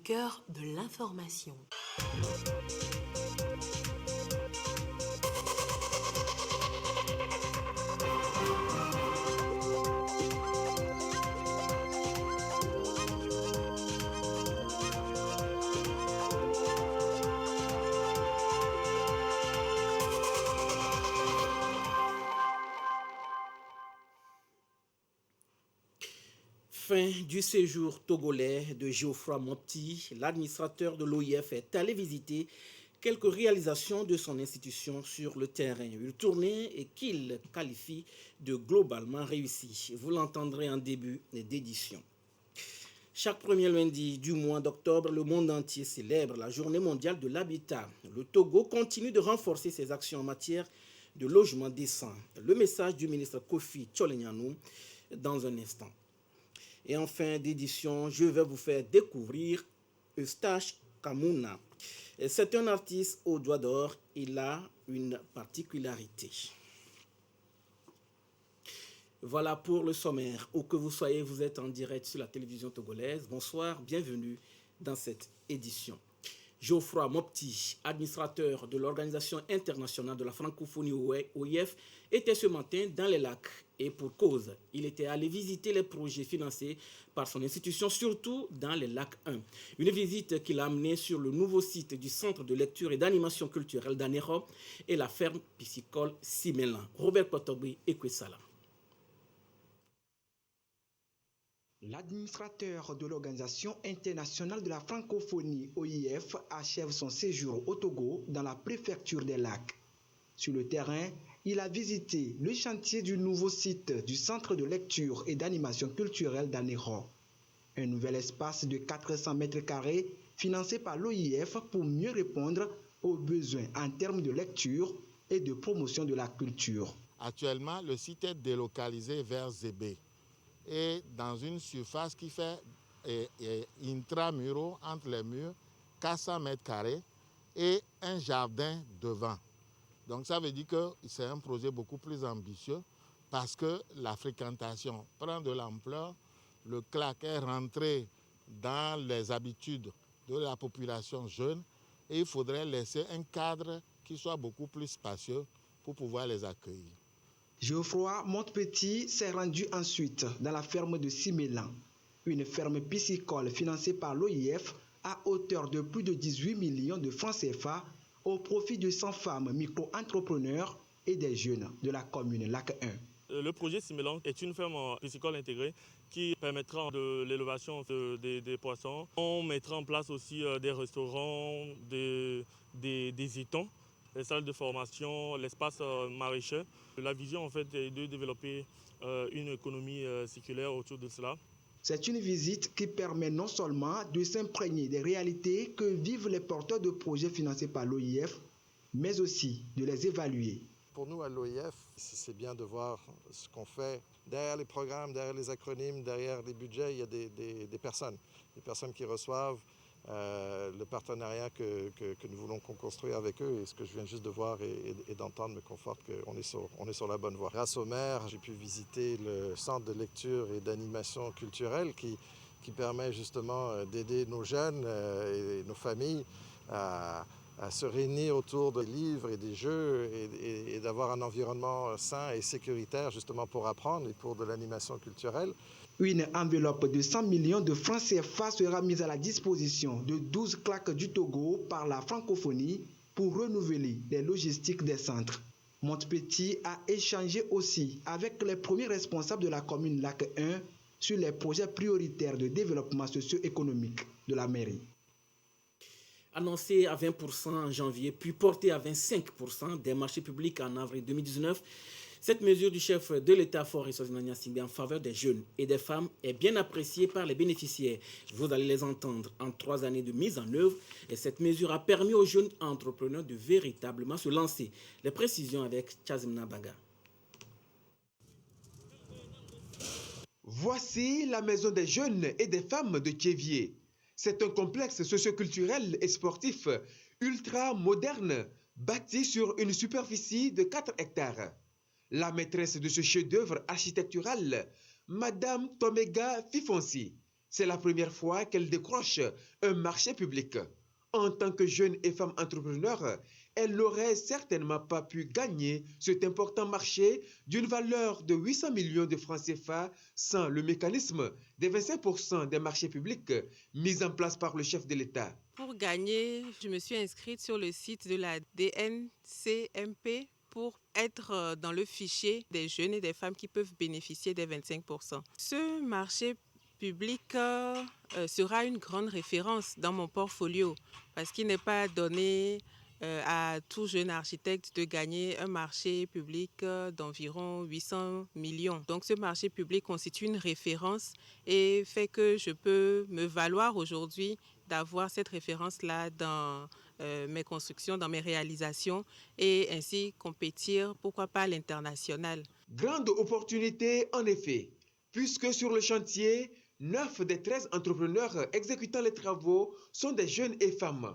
cœur de l'information. Fin du séjour togolais de Geoffroy Mopti, l'administrateur de l'OIF est allé visiter quelques réalisations de son institution sur le terrain. Une tournée qu'il qualifie de globalement réussie. Vous l'entendrez en début d'édition. Chaque premier lundi du mois d'octobre, le monde entier célèbre la Journée mondiale de l'habitat. Le Togo continue de renforcer ses actions en matière de logement décent. Le message du ministre Kofi Tcholenyanou dans un instant. Et en fin d'édition, je vais vous faire découvrir Eustache Kamuna. C'est un artiste au doigt d'or. Il a une particularité. Voilà pour le sommaire. Où que vous soyez, vous êtes en direct sur la télévision togolaise. Bonsoir, bienvenue dans cette édition. Geoffroy Mopti, administrateur de l'Organisation internationale de la francophonie OIF, était ce matin dans les lacs. Et pour cause, il était allé visiter les projets financés par son institution, surtout dans les lacs 1. Une visite qu'il a amenée sur le nouveau site du Centre de lecture et d'animation culturelle d'Anero et la ferme piscicole Simélan. Robert Potobri et Kwesala. L'administrateur de l'Organisation internationale de la francophonie OIF achève son séjour au Togo dans la préfecture des lacs. Sur le terrain, il a visité le chantier du nouveau site du Centre de lecture et d'animation culturelle d'Anero. Un nouvel espace de 400 mètres carrés financé par l'OIF pour mieux répondre aux besoins en termes de lecture et de promotion de la culture. Actuellement, le site est délocalisé vers Zébé et dans une surface qui fait intramuraux entre les murs, 400 mètres carrés et un jardin devant. Donc ça veut dire que c'est un projet beaucoup plus ambitieux parce que la fréquentation prend de l'ampleur, le CLAC est rentré dans les habitudes de la population jeune et il faudrait laisser un cadre qui soit beaucoup plus spacieux pour pouvoir les accueillir. Geoffroy Montpetit s'est rendu ensuite dans la ferme de Simélan, une ferme piscicole financée par l'OIF à hauteur de plus de 18 millions de francs CFA au profit de 100 femmes micro-entrepreneurs et des jeunes de la commune Lac 1. Le projet Simélan est une ferme piscicole intégrée qui permettra de l'élevation des poissons. On mettra en place aussi des restaurants, des étangs, les salles de formation, l'espace maraîcher. La vision en fait est de développer une économie circulaire autour de cela. C'est une visite qui permet non seulement de s'imprégner des réalités que vivent les porteurs de projets financés par l'OIF, mais aussi de les évaluer. Pour nous à l'OIF, c'est bien de voir ce qu'on fait. Derrière les programmes, derrière les acronymes, derrière les budgets, il y a des personnes qui reçoivent. Le partenariat que nous voulons construire avec eux et ce que je viens juste de voir et d'entendre me conforte qu'on est sur la bonne voie. Grâce au maire, j'ai pu visiter le centre de lecture et d'animation culturelle qui permet justement d'aider nos jeunes et nos familles à se réunir autour des livres et des jeux et d'avoir un environnement sain et sécuritaire justement pour apprendre et pour de l'animation culturelle. Une enveloppe de 100 millions de francs CFA sera mise à la disposition de 12 CLAC du Togo par la francophonie pour renouveler les logistiques des centres. Montpetit a échangé aussi avec les premiers responsables de la commune Lac 1 sur les projets prioritaires de développement socio-économique de la mairie. Annoncé à 20% en janvier, puis porté à 25% des marchés publics en avril 2019, cette mesure du chef de l'État Faure Eswazini Gnassingbe en faveur des jeunes et des femmes est bien appréciée par les bénéficiaires. Vous allez les entendre en 3 années de mise en œuvre et cette mesure a permis aux jeunes entrepreneurs de véritablement se lancer. Les précisions avec Chazimna Baga. Voici la maison des jeunes et des femmes de Thiévier. C'est un complexe socioculturel et sportif ultra moderne bâti sur une superficie de 4 hectares. La maîtresse de ce chef-d'œuvre architectural, Madame Tomega Fifonsi, C'est la première fois qu'elle décroche un marché public. En tant que jeune et femme entrepreneur, elle n'aurait certainement pas pu gagner cet important marché d'une valeur de 800 millions de francs CFA sans le mécanisme des 25% des marchés publics mis en place par le chef de l'État. Pour gagner, je me suis inscrite sur le site de la DNCMP pour être dans le fichier des jeunes et des femmes qui peuvent bénéficier des 25%. Ce marché public sera une grande référence dans mon portfolio parce qu'il n'est pas donné à tout jeune architecte de gagner un marché public d'environ 800 millions. Donc ce marché public constitue une référence et fait que je peux me valoir aujourd'hui d'avoir cette référence-là dans mes constructions, dans mes réalisations et ainsi compétir, pourquoi pas à l'international. Grande opportunité en effet, puisque sur le chantier, 9 des 13 entrepreneurs exécutant les travaux sont des jeunes et femmes.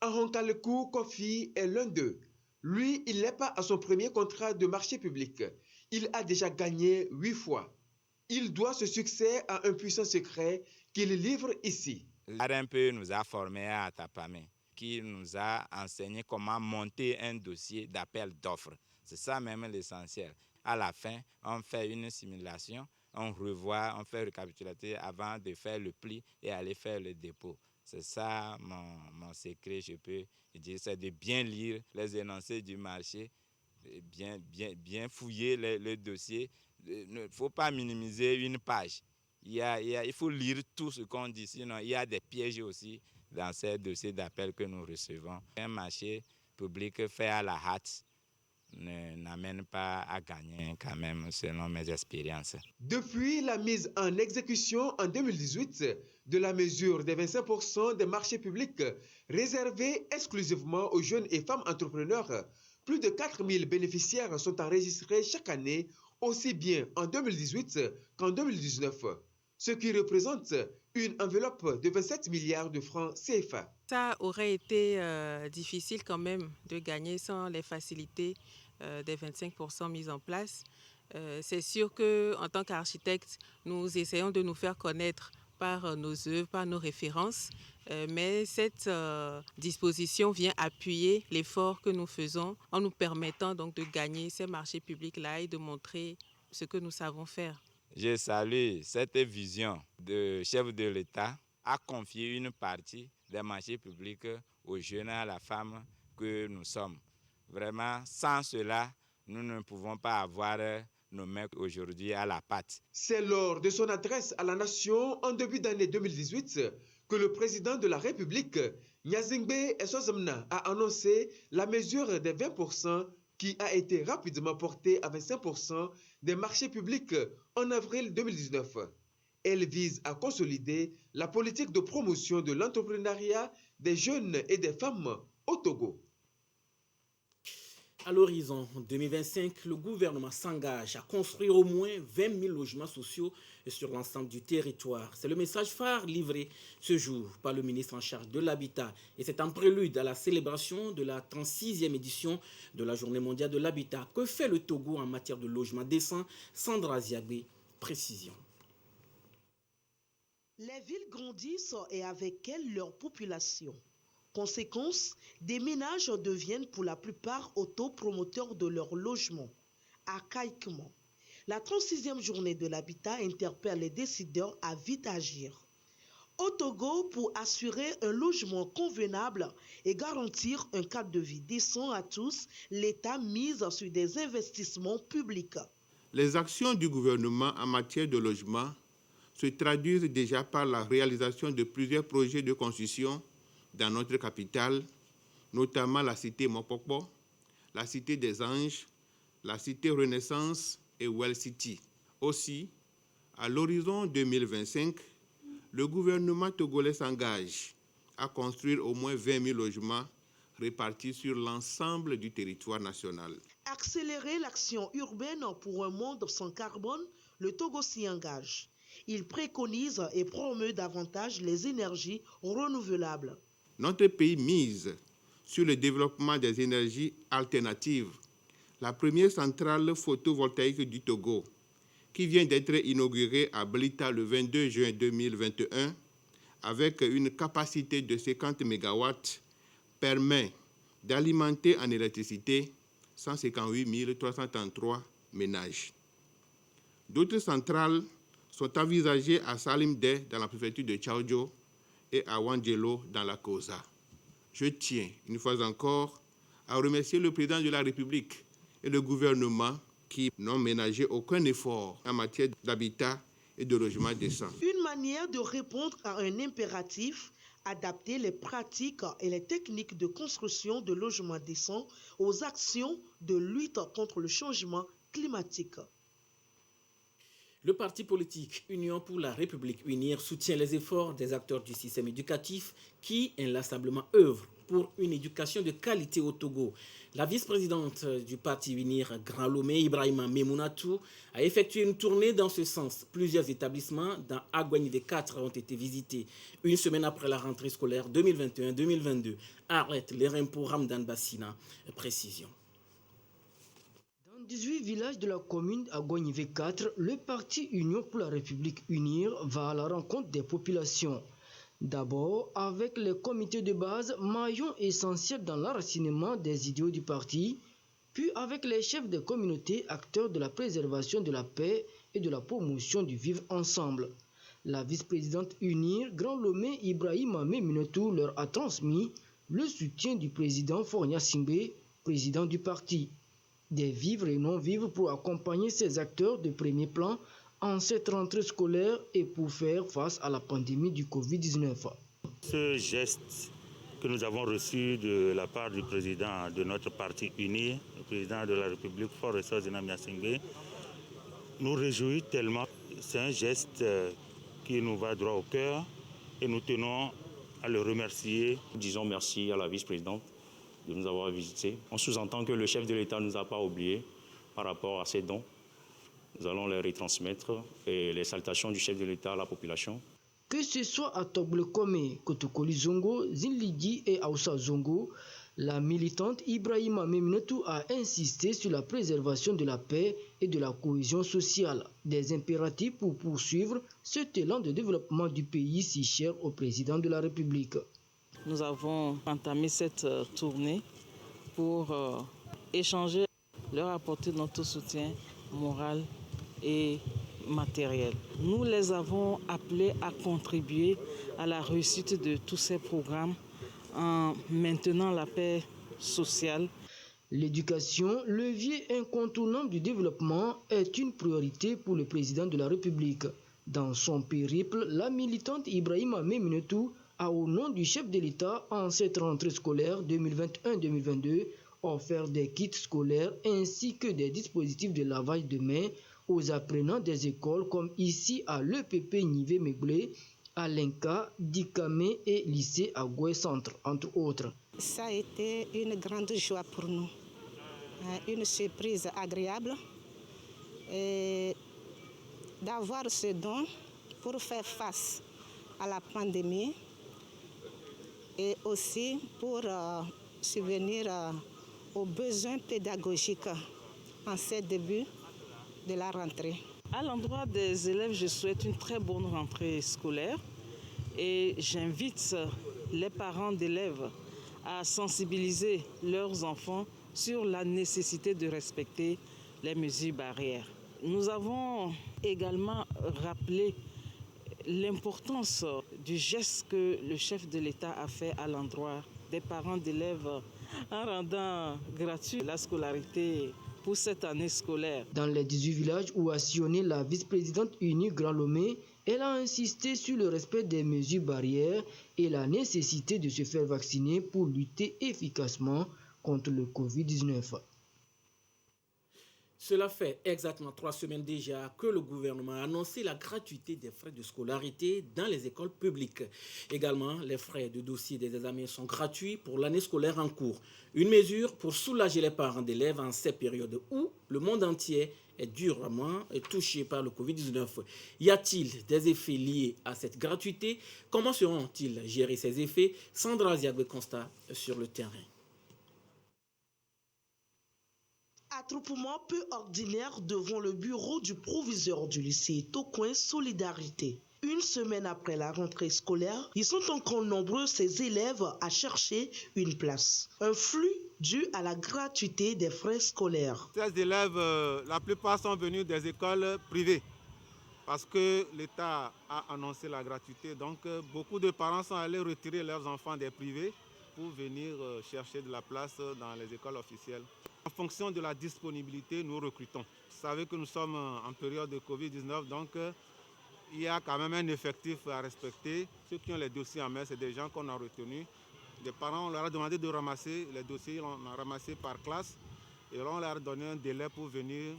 Ahonkalekou Kofi est l'un d'eux. Lui, il n'est pas à son premier contrat de marché public. Il a déjà gagné 8 fois. Il doit ce succès à un puissant secret qu'il livre ici. L'ARMP nous a formés à Tapamé, qui nous a enseigné comment monter un dossier d'appel d'offres. C'est ça même l'essentiel. À la fin, on fait une simulation, on revoit, on fait récapitulatif avant de faire le pli et aller faire le dépôt. C'est ça mon secret, je peux dire, c'est de bien lire les énoncés du marché, bien fouiller le dossier. Il ne faut pas minimiser une page. Il faut lire tout ce qu'on dit, sinon il y a des pièges aussi dans ces dossiers d'appel que nous recevons. Un marché public fait à la hâte n'amène pas à gagner quand même, selon mes expériences. Depuis la mise en exécution en 2018 de la mesure des 25% des marchés publics réservés exclusivement aux jeunes et femmes entrepreneurs, plus de 4000 bénéficiaires sont enregistrés chaque année, aussi bien en 2018 qu'en 2019, ce qui représente une enveloppe de 27 milliards de francs CFA. Ça aurait été difficile quand même de gagner sans les facilités des 25% mises en place. C'est sûr qu'en tant qu'architecte, nous essayons de nous faire connaître par nos œuvres, par nos références, mais cette disposition vient appuyer l'effort que nous faisons en nous permettant donc de gagner ces marchés publics-là et de montrer ce que nous savons faire. Je salue cette vision du chef de l'État à confier une partie des marchés publics aux jeunes et à la femme que nous sommes. Vraiment, sans cela, nous ne pouvons pas avoir nos mains aujourd'hui à la pâte. C'est lors de son adresse à la nation en début d'année 2018 que le président de la République, Gnassingbé Essoazamna, a annoncé la mesure des 20% qui a été rapidement portée à 25% des marchés publics en avril 2019. Elle vise à consolider la politique de promotion de l'entrepreneuriat des jeunes et des femmes au Togo. À l'horizon 2025, le gouvernement s'engage à construire au moins 20 000 logements sociaux sur l'ensemble du territoire. C'est le message phare livré ce jour par le ministre en charge de l'Habitat. Et c'est en prélude à la célébration de la 36e édition de la Journée mondiale de l'habitat. Que fait le Togo en matière de logement décent? Sandra Ziagbé, précision. Les villes grandissent et avec elles leur population. Conséquence, des ménages deviennent pour la plupart autopromoteurs de leur logement. Archaïquement, la 36e journée de l'habitat interpelle les décideurs à vite agir. Au Togo, pour assurer un logement convenable et garantir un cadre de vie décent à tous, l'État mise sur des investissements publics. Les actions du gouvernement en matière de logement se traduisent déjà par la réalisation de plusieurs projets de construction dans notre capitale, notamment la cité Mopokpo, la cité des Anges, la cité Renaissance et Well City. Aussi, à l'horizon 2025, le gouvernement togolais s'engage à construire au moins 20 000 logements répartis sur l'ensemble du territoire national. Accélérer l'action urbaine pour un monde sans carbone, le Togo s'y engage. Il préconise et promeut davantage les énergies renouvelables. Notre pays mise sur le développement des énergies alternatives. La première centrale photovoltaïque du Togo qui vient d'être inauguré à Blita le 22 juin 2021, avec une capacité de 50 MW, permet d'alimenter en électricité 158 333 ménages. D'autres centrales sont envisagées à Salimdé dans la préfecture de Tchaodjo et à Wangelo dans la Kosa. Je tiens, une fois encore, à remercier le président de la République et le gouvernement qui n'ont ménagé aucun effort en matière d'habitat et de logement décent. Une manière de répondre à un impératif, adapter les pratiques et les techniques de construction de logements décents aux actions de lutte contre le changement climatique. Le parti politique Union pour la République UNIR soutient les efforts des acteurs du système éducatif qui inlassablement œuvrent pour une éducation de qualité au Togo. La vice-présidente du parti UNIR, Grand Lomé Ibrahima Memounatou, a effectué une tournée dans ce sens. Plusieurs établissements dans Agouani 4 ont été visités. Une semaine après la rentrée scolaire 2021-2022. Arrête les Rempo Ramdan Bassina. Précision. 18 villages de la commune Agouani V4, le parti Union pour la République UNIR va à la rencontre des populations. D'abord, avec les comités de base, maillons essentiels dans l'enracinement des idéaux du parti, puis avec les chefs des communautés, acteurs de la préservation de la paix et de la promotion du vivre ensemble. La vice-présidente UNIR, Grand Lomé Ibrahima Memounatou, leur a transmis le soutien du président Fornia Singbe, président du parti. Des vivres et non-vivres pour accompagner ces acteurs de premier plan en cette rentrée scolaire et pour faire face à la pandémie du Covid-19. Ce geste que nous avons reçu de la part du président de notre parti uni, le président de la République, Forrestor Zenamia Singbe, nous réjouit tellement. C'est un geste qui nous va droit au cœur et nous tenons à le remercier. Disons merci à la vice-présidente de nous avoir visités. On sous-entend que le chef de l'État ne nous a pas oubliés par rapport à ces dons. Nous allons les retransmettre et les salutations du chef de l'État à la population. Que ce soit à Toble-Kome, Kotokoli Zongo, Zinligi et Aoussa Zongo, la militante Ibrahima Memounatou a insisté sur la préservation de la paix et de la cohésion sociale, des impératifs pour poursuivre cet élan de développement du pays si cher au président de la République. Nous avons entamé cette tournée pour échanger, leur apporter notre soutien moral et matériel. Nous les avons appelés à contribuer à la réussite de tous ces programmes en maintenant la paix sociale. L'éducation, levier incontournable du développement, est une priorité pour le président de la République. Dans son périple, la militante Ibrahima Memounatou a, au nom du chef de l'État, en cette rentrée scolaire 2021-2022, offert des kits scolaires ainsi que des dispositifs de lavage de mains aux apprenants des écoles comme ici à l'EPP Nivé Meglé, à l'Inca, Dikame et lycée à Goué Centre, entre autres. Ça a été une grande joie pour nous, une surprise agréable d'avoir ce don pour faire face à la pandémie et aussi pour subvenir aux besoins pédagogiques en ce début de la rentrée. À l'endroit des élèves, je souhaite une très bonne rentrée scolaire et j'invite les parents d'élèves à sensibiliser leurs enfants sur la nécessité de respecter les mesures barrières. Nous avons également rappelé l'importance du geste que le chef de l'État a fait à l'endroit des parents d'élèves en rendant gratuite la scolarité pour cette année scolaire. Dans les 18 villages où a sillonné la vice-présidente unie Grand Lomé, elle a insisté sur le respect des mesures barrières et la nécessité de se faire vacciner pour lutter efficacement contre le Covid-19. Cela fait exactement 3 semaines déjà que le gouvernement a annoncé la gratuité des frais de scolarité dans les écoles publiques. Également, les frais de dossier des examens sont gratuits pour l'année scolaire en cours. Une mesure pour soulager les parents d'élèves en ces périodes où le monde entier est durement touché par le Covid-19. Y a-t-il des effets liés à cette gratuité? Comment seront-ils gérer ces effets? Sandra Ziagwe constate sur le terrain. Attroupement peu ordinaire devant le bureau du proviseur du lycée Tocoin Solidarité. Une semaine après la rentrée scolaire, ils sont encore nombreux ces élèves à chercher une place. Un flux dû à la gratuité des frais scolaires. Ces élèves, la plupart sont venus des écoles privées parce que l'État a annoncé la gratuité. Donc beaucoup de parents sont allés retirer leurs enfants des privés pour venir chercher de la place dans les écoles officielles. En fonction de la disponibilité, nous recrutons. Vous savez que nous sommes en période de Covid-19, donc il y a quand même un effectif à respecter. Ceux qui ont les dossiers en main, c'est des gens qu'on a retenus. Les parents, on leur a demandé de ramasser les dossiers, on a ramassé par classe et on leur a donné un délai pour venir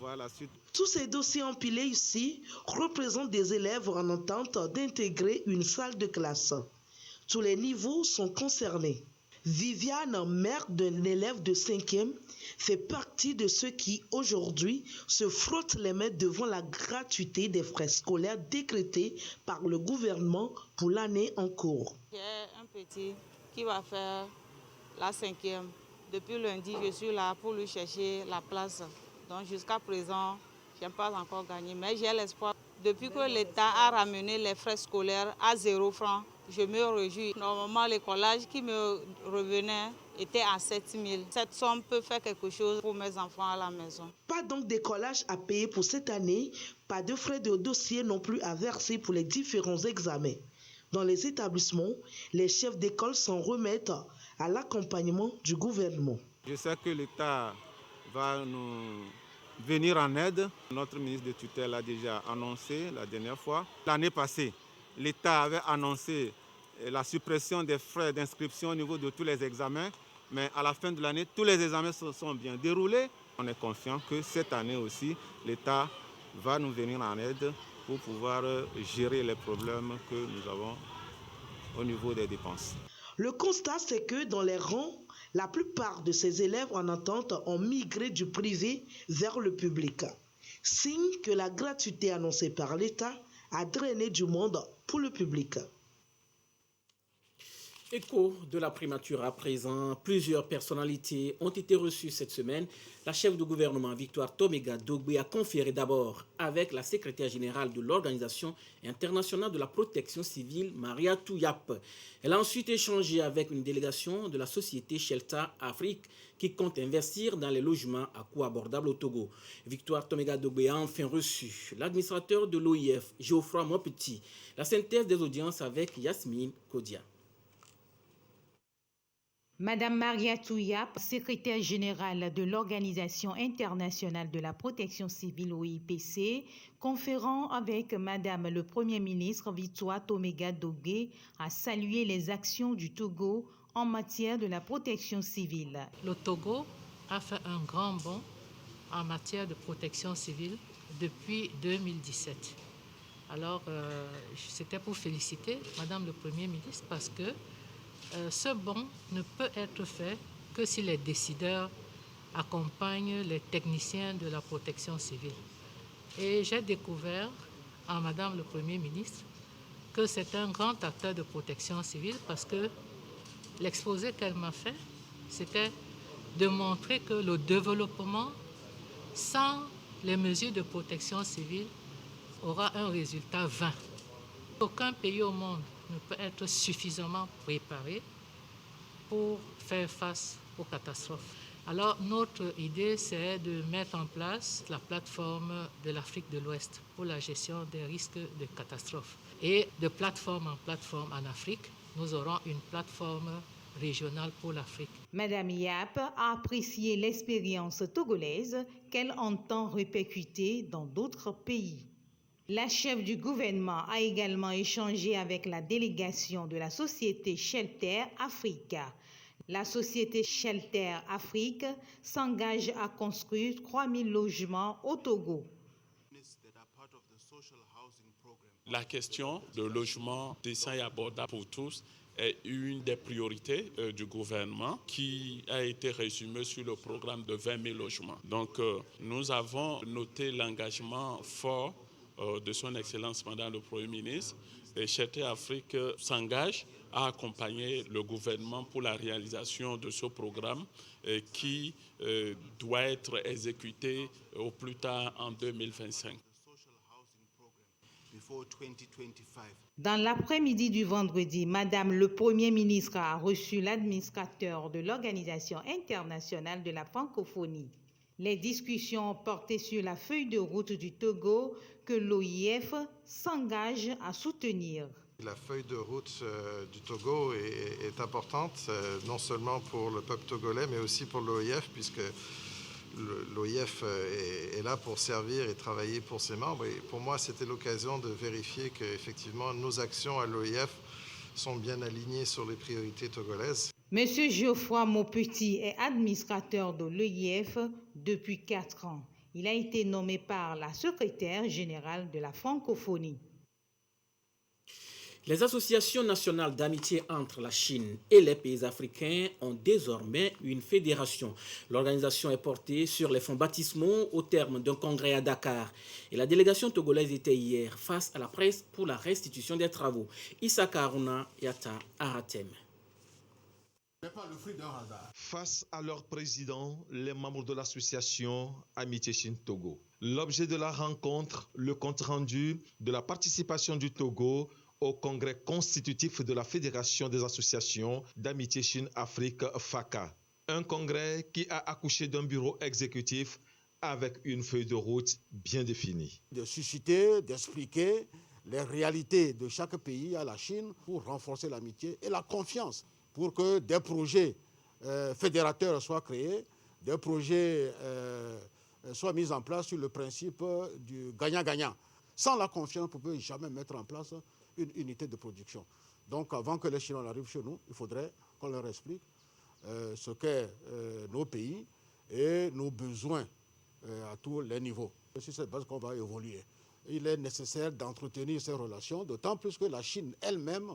voir la suite. Tous ces dossiers empilés ici représentent des élèves en attente d'intégrer une salle de classe. Tous les niveaux sont concernés. Viviane, mère d'un élève de 5e, fait partie de ceux qui, aujourd'hui, se frottent les mains devant la gratuité des frais scolaires décrétés par le gouvernement pour l'année en cours. J'ai un petit qui va faire la 5e. Depuis lundi, je suis là pour lui chercher la place. Donc jusqu'à présent, je n'ai pas encore gagné, mais j'ai l'espoir. Depuis que l'État a ramené les frais scolaires à 0 francs, je me réjouis. Normalement, l'écolage qui me revenait était à 7 000. Cette somme peut faire quelque chose pour mes enfants à la maison. Pas donc d'écolage à payer pour cette année, pas de frais de dossier non plus à verser pour les différents examens. Dans les établissements, les chefs d'école s'en remettent à l'accompagnement du gouvernement. Je sais que l'État va nous venir en aide. Notre ministre de tutelle a déjà annoncé la dernière fois. L'année passée, l'État avait annoncé la suppression des frais d'inscription au niveau de tous les examens. Mais à la fin de l'année, tous les examens se sont bien déroulés. On est confiant que cette année aussi, l'État va nous venir en aide pour pouvoir gérer les problèmes que nous avons au niveau des dépenses. Le constat, c'est que dans les rangs, la plupart de ces élèves en attente ont migré du privé vers le public. Signe que la gratuité annoncée par l'État a drainé du monde pour le public. Écho de la primature à présent, plusieurs personnalités ont été reçues cette semaine. La chef du gouvernement, Victoire Toméga Dogbe, a conféré d'abord avec la secrétaire générale de l'Organisation internationale de la protection civile, Mariatou Yap. Elle a ensuite échangé avec une délégation de la société Shelter Afrique qui compte investir dans les logements à coût abordable au Togo. Victoire Toméga Dogbe a enfin reçu l'administrateur de l'OIF, Geoffroy Mopti. La synthèse des audiences avec Yasmine Kodia. Madame Mariatou Yap, secrétaire générale de l'Organisation internationale de la protection civile OIPC, conférant avec Madame le Premier ministre Victoire Toméga Dogbe, a salué les actions du Togo en matière de la protection civile. Le Togo a fait un grand bond en matière de protection civile depuis 2017. Alors, c'était pour féliciter Madame le Premier ministre parce que ce bond ne peut être fait que si les décideurs accompagnent les techniciens de la protection civile. Et j'ai découvert en Madame le Premier ministre que c'est un grand acteur de protection civile parce que l'exposé qu'elle m'a fait, c'était de montrer que le développement sans les mesures de protection civile aura un résultat vain. Aucun pays au monde ne peut être suffisamment préparé pour faire face aux catastrophes. Alors notre idée, c'est de mettre en place la plateforme de l'Afrique de l'Ouest pour la gestion des risques de catastrophes. Et de plateforme en plateforme en Afrique, nous aurons une plateforme régionale pour l'Afrique. Madame Yap a apprécié l'expérience togolaise qu'elle entend répercuter dans d'autres pays. La chef du gouvernement a également échangé avec la délégation de la société Shelter Africa. La société Shelter Afrique s'engage à construire 3000 logements au Togo. La question de logement décent et abordable pour tous est une des priorités du gouvernement qui a été résumée sur le programme de 20 000 logements. Donc nous avons noté l'engagement fort de son Excellence Madame le Premier ministre Et Cherté Afrique s'engage à accompagner le gouvernement pour la réalisation de ce programme qui doit être exécuté au plus tard en 2025. Dans l'après-midi du vendredi, Madame le Premier ministre a reçu l'administrateur de l'Organisation internationale de la francophonie. Les discussions ont porté sur la feuille de route du Togo que l'OIF s'engage à soutenir. La feuille de route du Togo est importante, non seulement pour le peuple togolais, mais aussi pour l'OIF, puisque l'OIF est là pour servir et travailler pour ses membres. Et pour moi, c'était l'occasion de vérifier qu'effectivement, nos actions à l'OIF sont bien alignées sur les priorités togolaises. Monsieur Geoffroy Maupetit est administrateur de l'OIF depuis 4 ans. Il a été nommé par la secrétaire générale de la francophonie. Les associations nationales d'amitié entre la Chine et les pays africains ont désormais une fédération. L'organisation est portée sur les fonds baptismaux au terme d'un congrès à Dakar. Et la délégation togolaise était hier face à la presse pour la restitution des travaux. Issaka Aruna Yata Aratem. Face à leur président, les membres de l'association Amitié Chine-Togo. L'objet de la rencontre, le compte-rendu de la participation du Togo au congrès constitutif de la Fédération des associations d'amitié Chine-Afrique FACA. Un congrès qui a accouché d'un bureau exécutif avec une feuille de route bien définie. De susciter, d'expliquer les réalités de chaque pays à la Chine pour renforcer l'amitié et la confiance, pour que des projets fédérateurs soient créés, des projets soient mis en place sur le principe du gagnant-gagnant. Sans la confiance, on ne peut jamais mettre en place une unité de production. Donc avant que les Chinois arrivent chez nous, il faudrait qu'on leur explique ce qu'est nos pays et nos besoins à tous les niveaux. C'est sur cette base qu'on va évoluer. Il est nécessaire d'entretenir ces relations, d'autant plus que la Chine elle-même,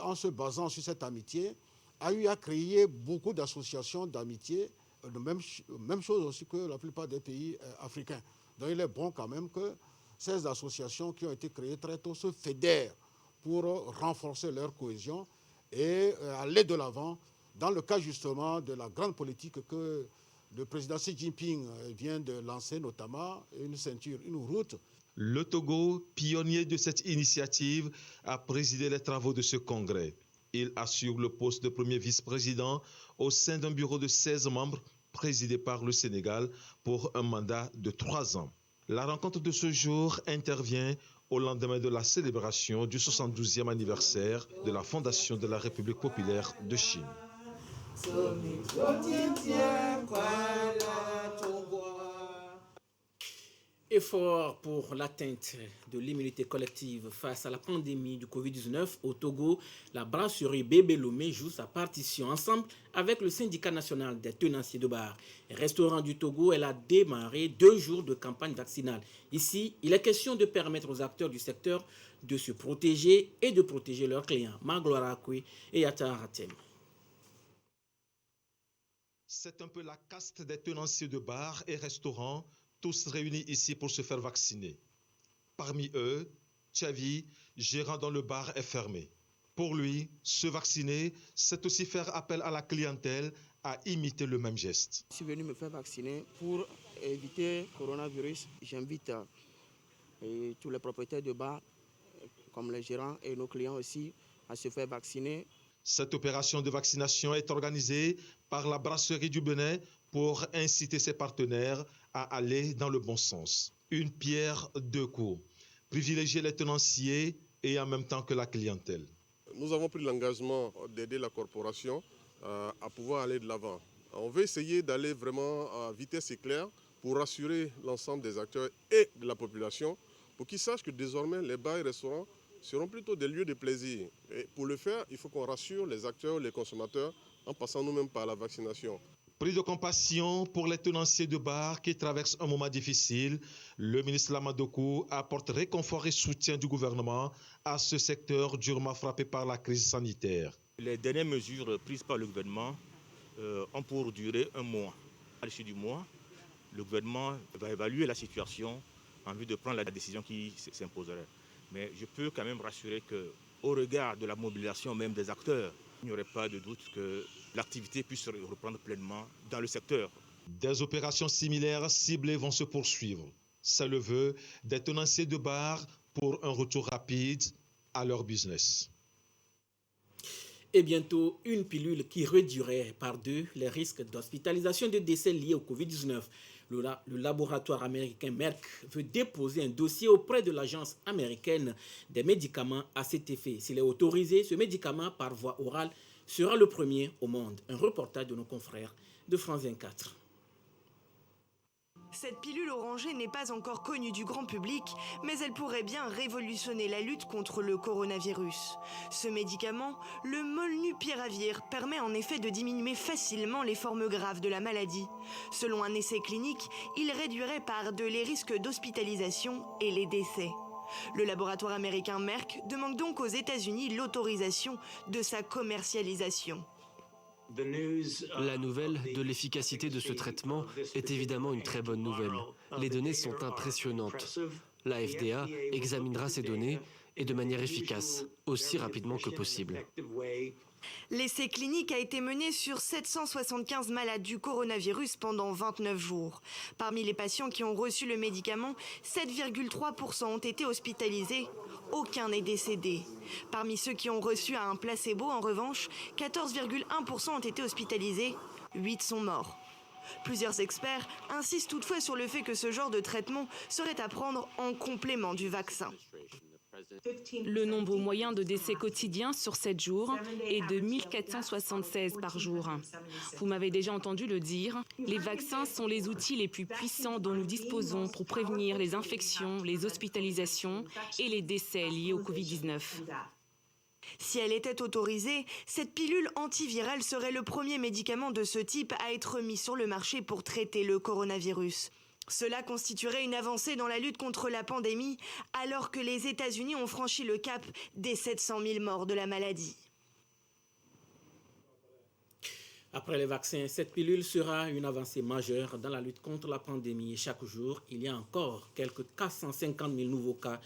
en se basant sur cette amitié, a eu à créer beaucoup d'associations d'amitié, même chose aussi que la plupart des pays africains. Donc il est bon quand même que ces associations qui ont été créées très tôt se fédèrent pour renforcer leur cohésion et aller de l'avant dans le cas justement de la grande politique que le président Xi Jinping vient de lancer, notamment une ceinture, une route. Le Togo, pionnier de cette initiative, a présidé les travaux de ce congrès. Il assure le poste de premier vice-président au sein d'un bureau de 16 membres présidé par le Sénégal pour un mandat de 3 ans. La rencontre de ce jour intervient au lendemain de la célébration du 72e anniversaire de la fondation de la République populaire de Chine. Effort pour l'atteinte de l'immunité collective face à la pandémie du Covid-19 au Togo, la brasserie Bébé Lomé joue sa partition. Ensemble avec le syndicat national des tenanciers de bar et restaurants du Togo, elle a démarré 2 jours de campagne vaccinale. Ici, il est question de permettre aux acteurs du secteur de se protéger et de protéger leurs clients. Magloire Akwe et Yata Hatem. C'est un peu la caste des tenanciers de bars et restaurants, tous réunis ici pour se faire vacciner. Parmi eux, Tchavi, gérant dans le bar, est fermé. Pour lui, se vacciner, c'est aussi faire appel à la clientèle à imiter le même geste. Je suis venu me faire vacciner pour éviter le coronavirus. J'invite tous les propriétaires de bars, comme les gérants et nos clients aussi, à se faire vacciner. Cette opération de vaccination est organisée par la brasserie du Benin pour inciter ses partenaires à aller dans le bon sens. Une pierre deux coups. Privilégier les tenanciers et en même temps que la clientèle. Nous avons pris l'engagement d'aider la corporation à pouvoir aller de l'avant. On veut essayer d'aller vraiment à vitesse éclair pour rassurer l'ensemble des acteurs et de la population pour qu'ils sachent que désormais les bars et restaurants seront plutôt des lieux de plaisir. Et pour le faire, il faut qu'on rassure les acteurs, les consommateurs en passant nous-mêmes par la vaccination. Pris de compassion pour les tenanciers de bar qui traversent un moment difficile, le ministre Lamadokou apporte réconfort et soutien du gouvernement à ce secteur durement frappé par la crise sanitaire. Les dernières mesures prises par le gouvernement ont pour durer 1 mois. À l'issue du mois, le gouvernement va évaluer la situation en vue de prendre la décision qui s'imposerait. Mais je peux quand même rassurer qu'au regard de la mobilisation même des acteurs, il n'y aurait pas de doute que l'activité puisse reprendre pleinement dans le secteur. Des opérations similaires ciblées vont se poursuivre. C'est le vœu des tenanciers de bar pour un retour rapide à leur business. Et bientôt, une pilule qui réduirait par 2 les risques d'hospitalisation et de décès liés au Covid-19. Le laboratoire américain Merck veut déposer un dossier auprès de l'agence américaine des médicaments à cet effet. S'il est autorisé, ce médicament par voie orale sera le premier au monde. Un reportage de nos confrères de France 24. Cette pilule orangée n'est pas encore connue du grand public, mais elle pourrait bien révolutionner la lutte contre le coronavirus. Ce médicament, le molnupiravir, permet en effet de diminuer facilement les formes graves de la maladie. Selon un essai clinique, il réduirait par 2 les risques d'hospitalisation et les décès. Le laboratoire américain Merck demande donc aux États-Unis l'autorisation de sa commercialisation. La nouvelle de l'efficacité de ce traitement est évidemment une très bonne nouvelle. Les données sont impressionnantes. La FDA examinera ces données et de manière efficace, aussi rapidement que possible. L'essai clinique a été mené sur 775 malades du coronavirus pendant 29 jours. Parmi les patients qui ont reçu le médicament, 7,3% ont été hospitalisés. Aucun n'est décédé. Parmi ceux qui ont reçu un placebo, en revanche, 14,1% ont été hospitalisés. 8 sont morts. Plusieurs experts insistent toutefois sur le fait que ce genre de traitement serait à prendre en complément du vaccin. Le nombre moyen de décès quotidiens sur 7 jours est de 1476 par jour. Vous m'avez déjà entendu le dire, les vaccins sont les outils les plus puissants dont nous disposons pour prévenir les infections, les hospitalisations et les décès liés au Covid-19. Si elle était autorisée, cette pilule antivirale serait le premier médicament de ce type à être mis sur le marché pour traiter le coronavirus. Cela constituerait une avancée dans la lutte contre la pandémie, alors que les États-Unis ont franchi le cap des 700 000 morts de la maladie. Après les vaccins, cette pilule sera une avancée majeure dans la lutte contre la pandémie. Et chaque jour, il y a encore quelques 450 000 nouveaux cas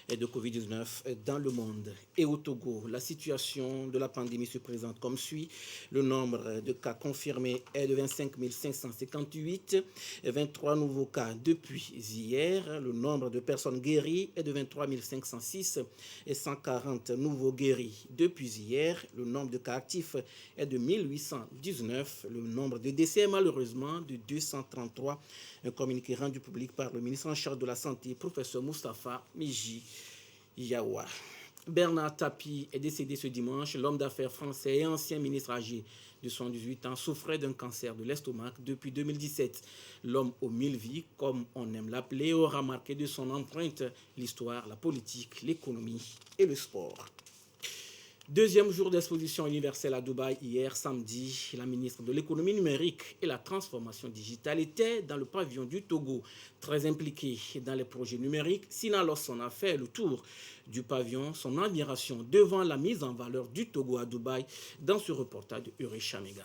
de Covid-19 dans le monde. Et au Togo, la situation de la pandémie se présente comme suit. Le nombre de cas confirmés est de 25 558, 23 nouveaux cas depuis hier. Le nombre de personnes guéries est de 23 506 et 140 nouveaux guéris depuis hier. Le nombre de cas actifs est de 1819. Le nombre de décès est malheureusement de 233. Un communiqué rendu public par le ministre en charge de la Santé, professeur Moustapha Miji Yawa. Bernard Tapie est décédé ce dimanche. L'homme d'affaires français et ancien ministre âgé de 78 ans souffrait d'un cancer de l'estomac depuis 2017. L'homme aux 1000 vies, comme on aime l'appeler, aura marqué de son empreinte l'histoire, la politique, l'économie et le sport. Deuxième jour d'exposition universelle à Dubaï hier samedi. La ministre de l'économie numérique et la transformation digitale était dans le pavillon du Togo. Très impliquée dans les projets numériques, Sina Lawson a fait le tour du pavillon, son admiration devant la mise en valeur du Togo à Dubaï dans ce reportage de Uri Chamega.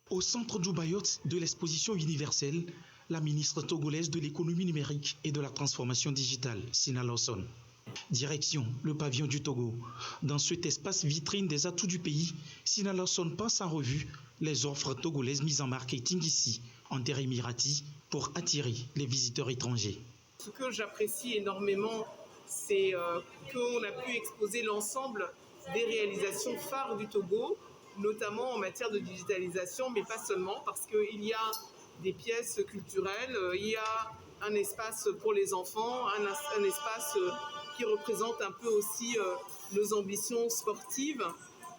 Au centre dubaïote de l'exposition universelle, la ministre togolaise de l'économie numérique et de la transformation digitale, Sina Lawson. Direction le pavillon du Togo. Dans cet espace vitrine des atouts du pays, Sina Lawson passe en revue les offres togolaises mises en marketing ici, en terre émirati, pour attirer les visiteurs étrangers. Ce que j'apprécie énormément, c'est qu'on a pu exposer l'ensemble des réalisations phares du Togo, notamment en matière de digitalisation, mais pas seulement, parce qu'il y a des pièces culturelles, il y a un espace pour les enfants, un espace qui représente un peu aussi nos ambitions sportives.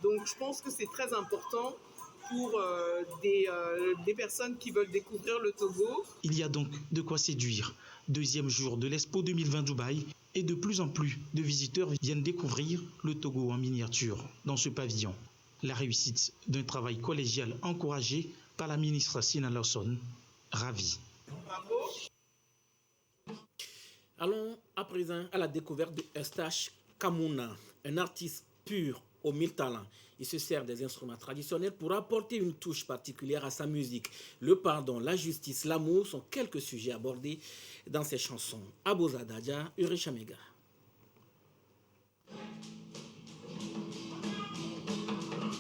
Donc je pense que c'est très important pour des personnes qui veulent découvrir le Togo. Il y a donc de quoi séduire. Deuxième jour de l'Expo 2020 Dubaï et de plus en plus de visiteurs viennent découvrir le Togo en miniature dans ce pavillon. La réussite d'un travail collégial encouragé par la ministre Sina Lawson, ravie. Allons à présent à la découverte de Eustache Kamuna, un artiste pur aux 1000 talents. Il se sert des instruments traditionnels pour apporter une touche particulière à sa musique. Le pardon, la justice, l'amour sont quelques sujets abordés dans ses chansons. Aboza Dadja, Urechamega.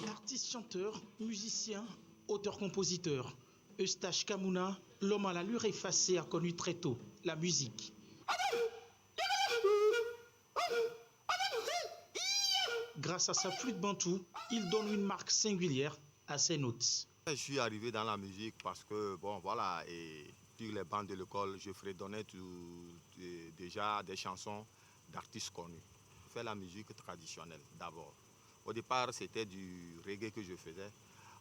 Artiste, chanteur, musicien, auteur-compositeur, Eustache Kamouna, l'homme à l'allure effacée, a connu très tôt la musique. Grâce à sa flûte bantou, il donne une marque singulière à ses notes. Je suis arrivé dans la musique parce que, bon, voilà, et sur les bancs de l'école, je fredonnais déjà des chansons d'artistes connus. Je fais la musique traditionnelle d'abord. Au départ, c'était du reggae que je faisais.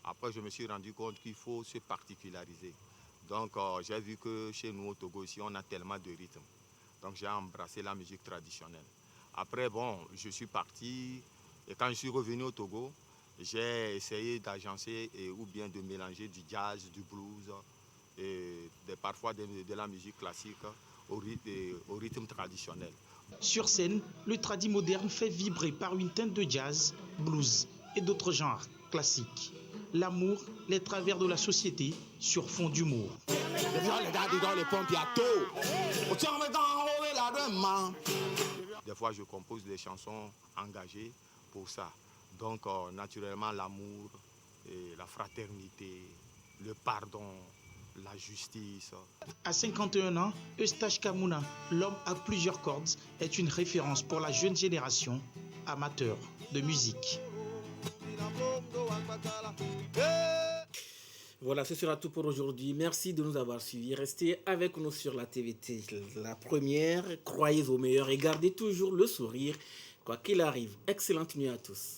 Après, je me suis rendu compte qu'il faut se particulariser. Donc, j'ai vu que chez nous au Togo, ici, on a tellement de rythmes. Donc, j'ai embrassé la musique traditionnelle. Après, bon, je suis parti. Et quand je suis revenu au Togo, j'ai essayé d'agencer ou bien de mélanger du jazz, du blues, et parfois de la musique classique au rythme traditionnel. Sur scène, le tradi moderne fait vibrer par une teinte de jazz, blues et d'autres genres classiques. L'amour, les travers de la société sur fond d'humour. Des fois, je compose des chansons engagées pour ça. Donc, naturellement, l'amour, la fraternité, le pardon, la justice. À 51 ans, Eustache Kamouna, l'homme à plusieurs cordes, est une référence pour la jeune génération amateur de musique. Voilà, ce sera tout pour aujourd'hui. Merci de nous avoir suivis. Restez avec nous sur la TVT, la première. Croyez au meilleur et gardez toujours le sourire. Quoi qu'il arrive, excellente nuit à tous.